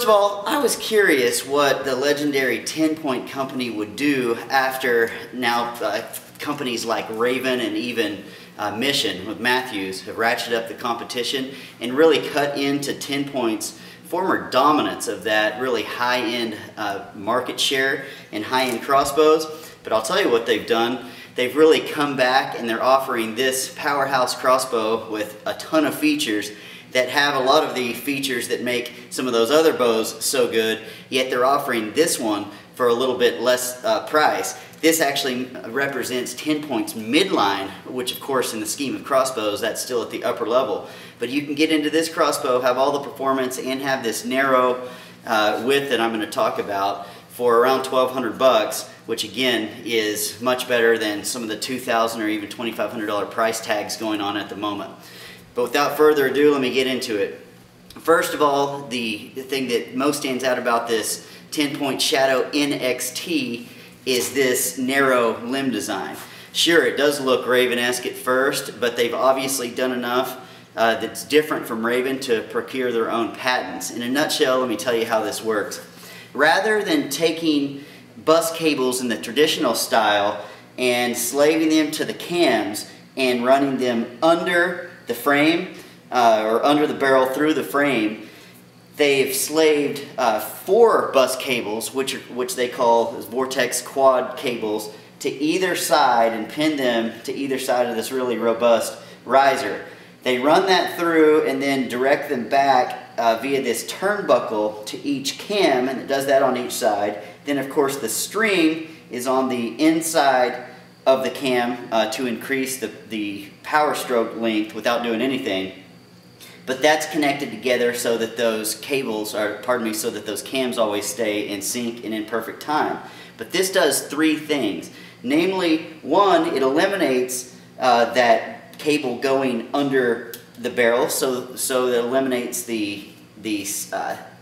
of all, I was curious what the legendary TenPoint company would do after now companies like Raven and even Mission with Matthews have ratcheted up the competition and really cut into TenPoint's former dominance of that really high-end market share and high-end crossbows. But I'll tell you what they've done. They've really come back and they're offering this powerhouse crossbow with a ton of features that have a lot of the features that make some of those other bows so good, yet they're offering this one for a little bit less price. This actually represents TenPoint's midline, which of course in the scheme of crossbows, that's still at the upper level. But you can get into this crossbow, have all the performance, and have this narrow width that I'm going to talk about for around $1,200, which again is much better than some of the $2,000 or even $2,500 price tags going on at the moment. But without further ado, let me get into it. First of all, the thing that most stands out about this TenPoint Shadow NXT is this narrow limb design. Sure, it does look Raven-esque at first, but they've obviously done enough that's different from Raven to procure their own patents. In a nutshell, let me tell you how this works. Rather than taking bus cables in the traditional style and slaving them to the cams and running them under the frame or under the barrel through the frame, they've slaved 4 bus cables, which they call Vortex quad cables, to either side and pin them to either side of this really robust riser. They run that through and then direct them back via this turnbuckle to each cam, and it does that on each side. Then of course the string is on the inside of the cam to increase the power stroke length without doing anything. But that's connected together so that those cables, or pardon me, so that those cams always stay in sync and in perfect time. But this does 3 things. Namely, 1, it eliminates that cable going under the barrel, so it eliminates the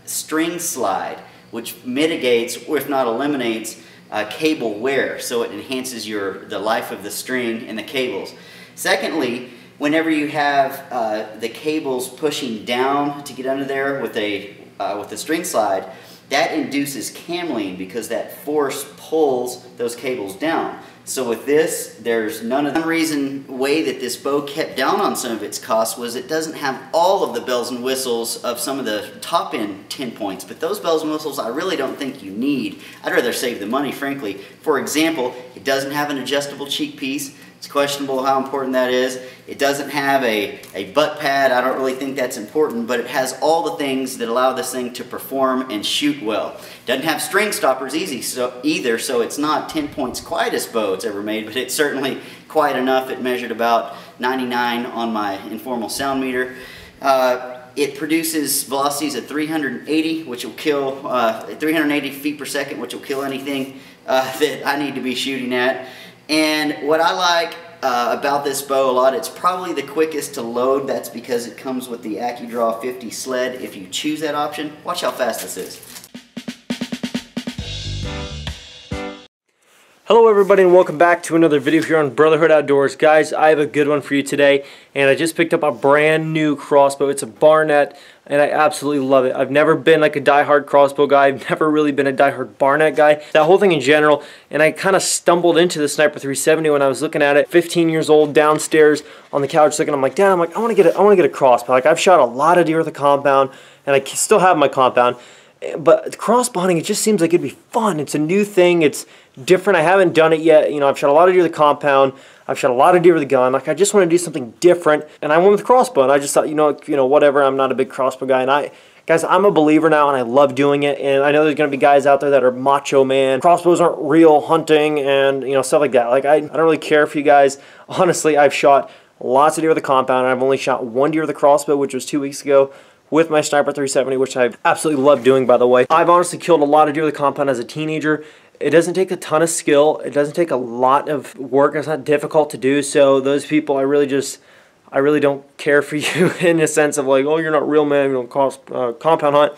string slide, which mitigates, or if not eliminates, cable wear, so it enhances the life of the string and the cables. Secondly, whenever you have the cables pushing down to get under there with the string slide, that induces camling because that force pulls those cables down. So with this, there's none of the way that this bow kept down on some of its costs was it doesn't have all of the bells and whistles of some of the top-end TenPoints, but those bells and whistles I really don't think you need. I'd rather save the money, frankly. For example, it doesn't have an adjustable cheek piece. It's questionable how important that is. It doesn't have a butt pad. I don't really think that's important, but it has all the things that allow this thing to perform and shoot well. It doesn't have string stoppers either, so it's not TenPoint's quietest bow it's ever made, but it's certainly quiet enough. It measured about 99 on my informal sound meter. It produces velocities of 380, which will kill 380 feet per second, which will kill anything that I need to be shooting at. And what I like about this bow a lot, it's probably the quickest to load. That's because it comes with the AccuDraw 50 sled. If you choose that option, watch how fast this is. Hello everybody and welcome back to another video here on Brotherhood Outdoors. Guys, I have a good one for you today, and I just picked up a brand new crossbow. It's a BARNETT and I absolutely love it. I've never been like a die-hard crossbow guy. I've never really been a die-hard BARNETT guy. That whole thing in general, and I kind of stumbled into the Sniper 370 when I was looking at it. 15 years old, downstairs on the couch looking. I'm like, Dad, I want to get a crossbow. Like, I've shot a lot of deer with a compound, and I still have my compound. But crossbowing, it just seems like it'd be fun. It's a new thing. It's different. I haven't done it yet. You know, I've shot a lot of deer with a compound. I've shot a lot of deer with a gun. Like, I just want to do something different. And I went with crossbow. And I just thought, you know, whatever. I'm not a big crossbow guy. And guys, I'm a believer now, and I love doing it. And I know there's going to be guys out there that are macho man. Crossbows aren't real hunting and, you know, stuff like that. Like, I don't really care for you guys. Honestly, I've shot lots of deer with a compound. And I've only shot 1 deer with a crossbow, which was 2 weeks ago, with my Sniper 370, which I absolutely love doing, by the way. I've honestly killed a lot of deer with a compound as a teenager. It doesn't take a ton of skill. It doesn't take a lot of work. It's not difficult to do. So those people, I really don't care for you in the sense of like, oh, you're not real, man. You don't compound hunt.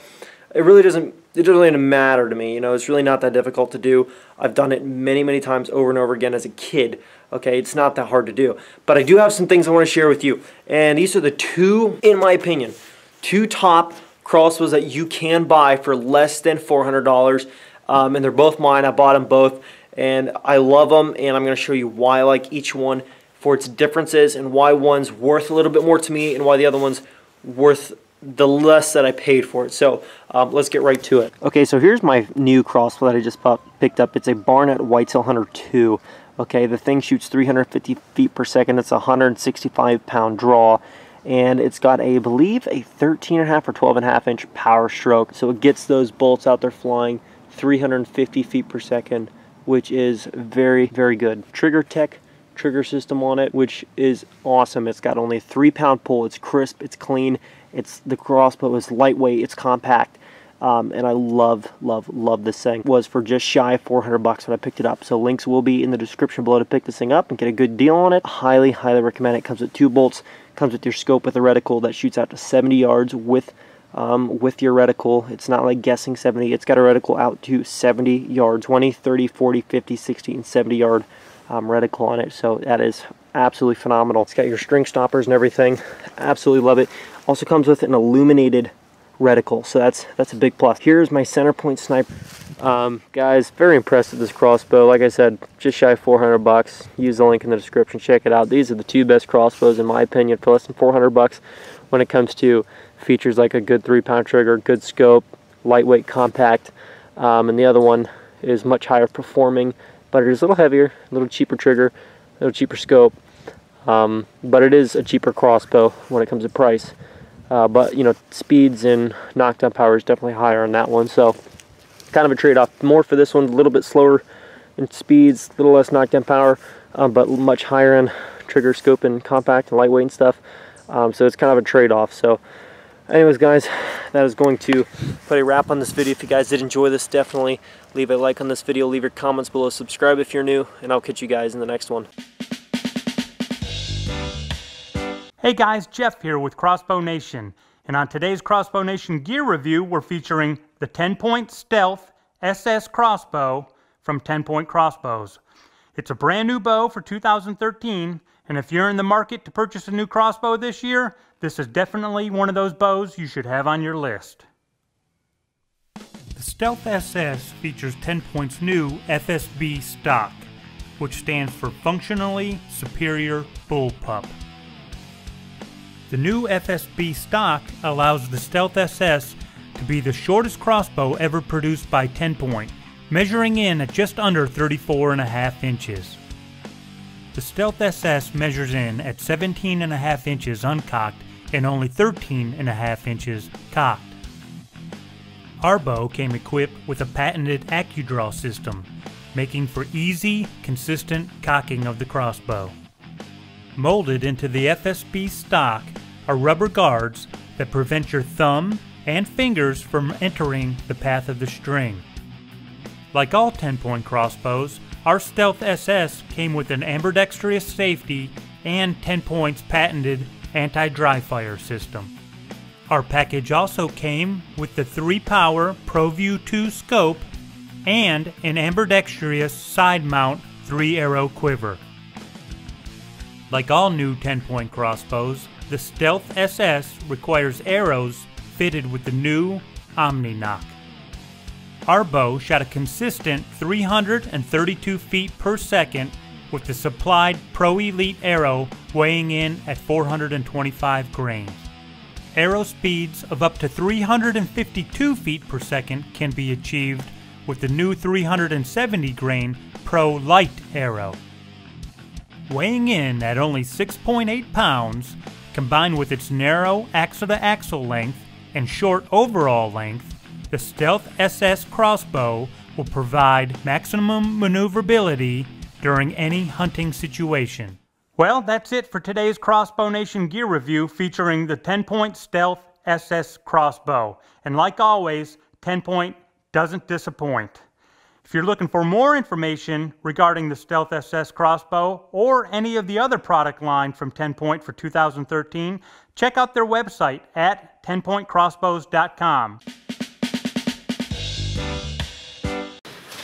It doesn't really matter to me. You know, it's really not that difficult to do. I've done it many, many times over and over again as a kid. Okay, it's not that hard to do. But I do have some things I want to share with you. And these are the two, in my opinion, two top crossbows that you can buy for less than $400, and they're both mine. I bought them both, and I love them, and I'm going to show you why I like each one for its differences and why one's worth a little bit more to me and why the other one's worth the less that I paid for it. So let's get right to it. Okay, so here's my new crossbow that I just picked up. It's a BARNETT Whitetail Hunter 2. Okay, the thing shoots 350 feet per second. It's a 165-pound draw, and it's got, I believe, a 13.5 or 12.5 inch power stroke. So it gets those bolts out there flying 350 feet per second, which is very, very good. Trigger system on it, which is awesome. It's got only a 3-pound pull. It's crisp, it's clean, the crossbow is lightweight, it's compact, and I love this thing. It was for just shy of $400 when I picked it up, so links will be in the description below to pick this thing up and get a good deal on it. Highly recommend it. Comes with 2 bolts, comes with your scope with a reticle that shoots out to 70 yards with your reticle. It's not like guessing 70. It's got a reticle out to 70 yards, 20, 30, 40, 50, 60, and 70 yard reticle on it, so that is absolutely phenomenal. It's got your string stoppers and everything. Absolutely love it. Also comes with an illuminated reticle, so that's a big plus. Here's my TenPoint sniper. Guys, very impressed with this crossbow. Like I said, just shy of $400. Use the link in the description, check it out. These are the 2 best crossbows in my opinion for less than $400 when it comes to features like a good 3-pound trigger, good scope, lightweight, compact, and the other one is much higher performing, but it is a little heavier, a little cheaper trigger, a little cheaper scope, but it is a cheaper crossbow when it comes to price. But you know, speeds and knockdown power is definitely higher on that one, so kind of a trade-off. More for this one, a little bit slower in speeds, a little less knockdown power, but much higher in trigger, scope, and compact and lightweight and stuff. So it's kind of a trade-off. So anyways, guys, that is going to put a wrap on this video. If you guys did enjoy this, definitely leave a like on this video, leave your comments below, subscribe if you're new, and I'll catch you guys in the next one. Hey guys, Jeff here with Crossbow Nation, and on today's Crossbow Nation gear review, we're featuring the TenPoint Stealth SS crossbow from TenPoint Crossbows. It's a brand new bow for 2013, and if you're in the market to purchase a new crossbow this year, this is definitely one of those bows you should have on your list. The Stealth SS features TenPoint's new FSB stock, which stands for Functionally Superior Bullpup. The new FSB stock allows the Stealth SS to be the shortest crossbow ever produced by TenPoint, measuring in at just under 34.5 inches. The Stealth SS measures in at 17.5 inches uncocked and only 13.5 inches cocked. Our bow came equipped with a patented AccuDraw system, making for easy, consistent cocking of the crossbow. Molded into the FSB stock are rubber guards that prevent your thumb and fingers from entering the path of the string. Like all TenPoint crossbows, our Stealth SS came with an ambidextrous safety and TenPoint's patented anti-dry fire system. Our package also came with the 3-power ProView 2 scope and an ambidextrous side mount 3-arrow quiver. Like all new TenPoint crossbows, the Stealth SS requires arrows fitted with the new OmniNock. Our bow shot a consistent 332 feet per second with the supplied Pro Elite arrow weighing in at 425 grains. Arrow speeds of up to 352 feet per second can be achieved with the new 370 grain Pro Light arrow. Weighing in at only 6.8 pounds, combined with its narrow axle-to-axle length and short overall length, the Stealth SS crossbow will provide maximum maneuverability during any hunting situation. Well, that's it for today's Crossbow Nation gear review featuring the TenPoint Stealth SS crossbow. And like always, TenPoint doesn't disappoint. If you're looking for more information regarding the Stealth SS crossbow or any of the other product line from TenPoint for 2013, check out their website at tenpointcrossbows.com.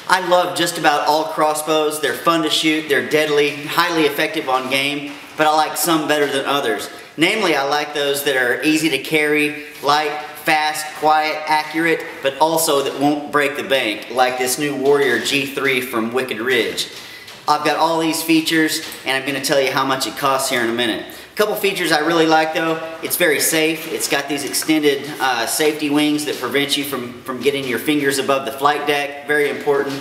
I love just about all crossbows. They're fun to shoot, they're deadly, highly effective on game, but I like some better than others. Namely, I like those that are easy to carry, light, fast, quiet, accurate, but also that won't break the bank, like this new Warrior G3 from Wicked Ridge. I've got all these features, and I'm going to tell you how much it costs here in a minute. A couple features I really like though, it's very safe. It's got these extended safety wings that prevent you from getting your fingers above the flight deck, very important.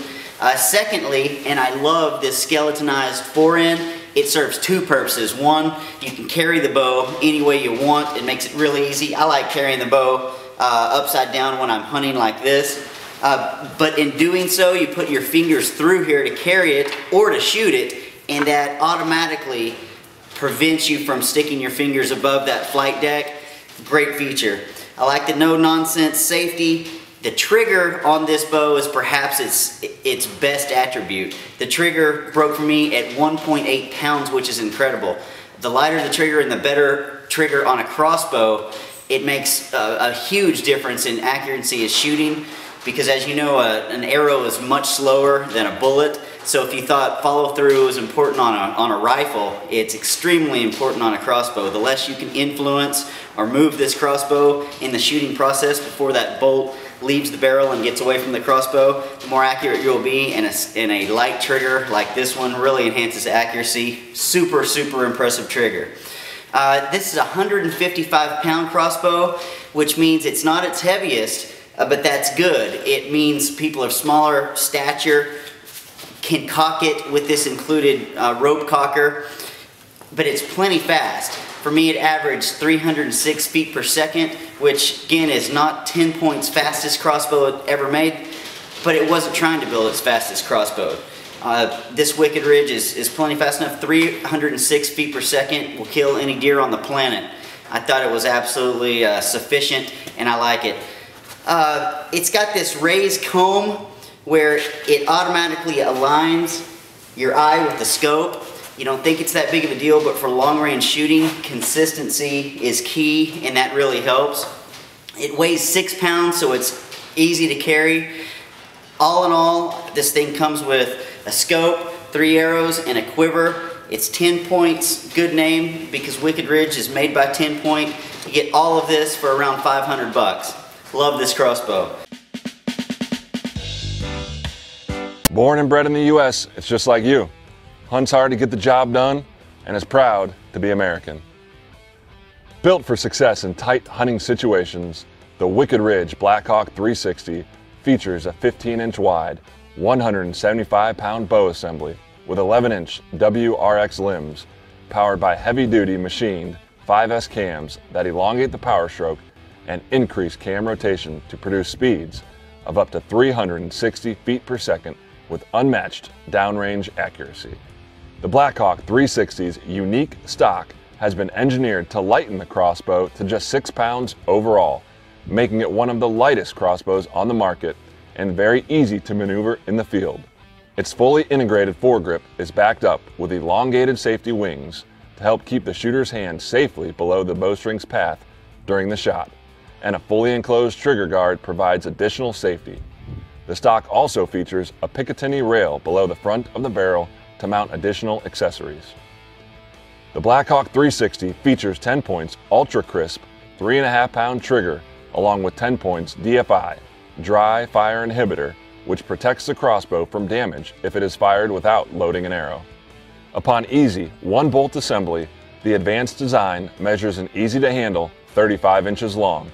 Secondly, and I love this skeletonized forend, it serves two purposes. One, you can carry the bow any way you want. It makes it really easy. I like carrying the bow upside down when I'm hunting like this. But in doing so, you put your fingers through here to carry it or to shoot it, and that automatically prevents you from sticking your fingers above that flight deck. Great feature. I like the no-nonsense safety. The trigger on this bow is perhaps its best attribute. The trigger broke for me at 1.8 pounds, which is incredible. The lighter the trigger and the better trigger on a crossbow, it makes a huge difference in accuracy of shooting, because as you know, an arrow is much slower than a bullet. So if you thought follow through was important on a rifle, it's extremely important on a crossbow. The less you can influence or move this crossbow in the shooting process before that bolt leaves the barrel and gets away from the crossbow, the more accurate you'll be, and a light trigger like this one really enhances accuracy. Super, super impressive trigger. This is a 155-pound crossbow, which means it's not its heaviest, but that's good. It means people of smaller stature can cock it with this included rope cocker, but it's plenty fast. For me, it averaged 306 feet per second, which again is not TenPoint's fastest crossbow ever made, but it wasn't trying to build its fastest crossbow. This Wicked Ridge is plenty fast enough. 306 feet per second will kill any deer on the planet. I thought it was absolutely sufficient, and I like it. It's got this raised comb where it automatically aligns your eye with the scope. You don't think it's that big of a deal, but for long range shooting, consistency is key, and that really helps. It weighs 6 pounds, so it's easy to carry. All in all, this thing comes with a scope, 3 arrows, and a quiver. It's TenPoint's good name because Wicked Ridge is made by TenPoint. You get all of this for around 500 bucks. Love this crossbow. Born and bred in the US, it's just like you. Hunts hard to get the job done and is proud to be American. Built for success in tight hunting situations, the Wicked Ridge Blackhawk 360 features a 15-inch wide, 175-pound bow assembly with 11-inch WRX limbs powered by heavy-duty machined 5S cams that elongate the power stroke and increase cam rotation to produce speeds of up to 360 feet per second with unmatched downrange accuracy. The Blackhawk 360's unique stock has been engineered to lighten the crossbow to just 6 pounds overall, making it one of the lightest crossbows on the market and very easy to maneuver in the field. Its fully integrated foregrip is backed up with elongated safety wings to help keep the shooter's hand safely below the bowstring's path during the shot, and a fully enclosed trigger guard provides additional safety. The stock also features a Picatinny rail below the front of the barrel to mount additional accessories. The Blackhawk 360 features TenPoint's ultra crisp 3.5-pound trigger along with TenPoint's DFI, dry fire inhibitor, which protects the crossbow from damage if it is fired without loading an arrow. Upon easy one-bolt assembly, the advanced design measures an easy-to-handle 35 inches long.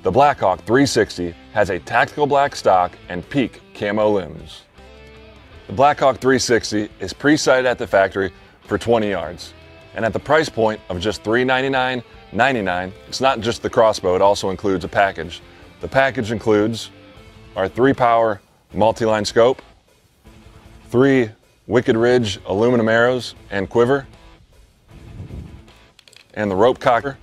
The Blackhawk 360 has a tactical black stock and peak camo limbs. The Blackhawk 360 is pre-sighted at the factory for 20 yards, and at the price point of just $399.99, it's not just the crossbow, it also includes a package. The package includes our 3-power multi-line scope, 3 Wicked Ridge aluminum arrows and quiver, and the rope cocker,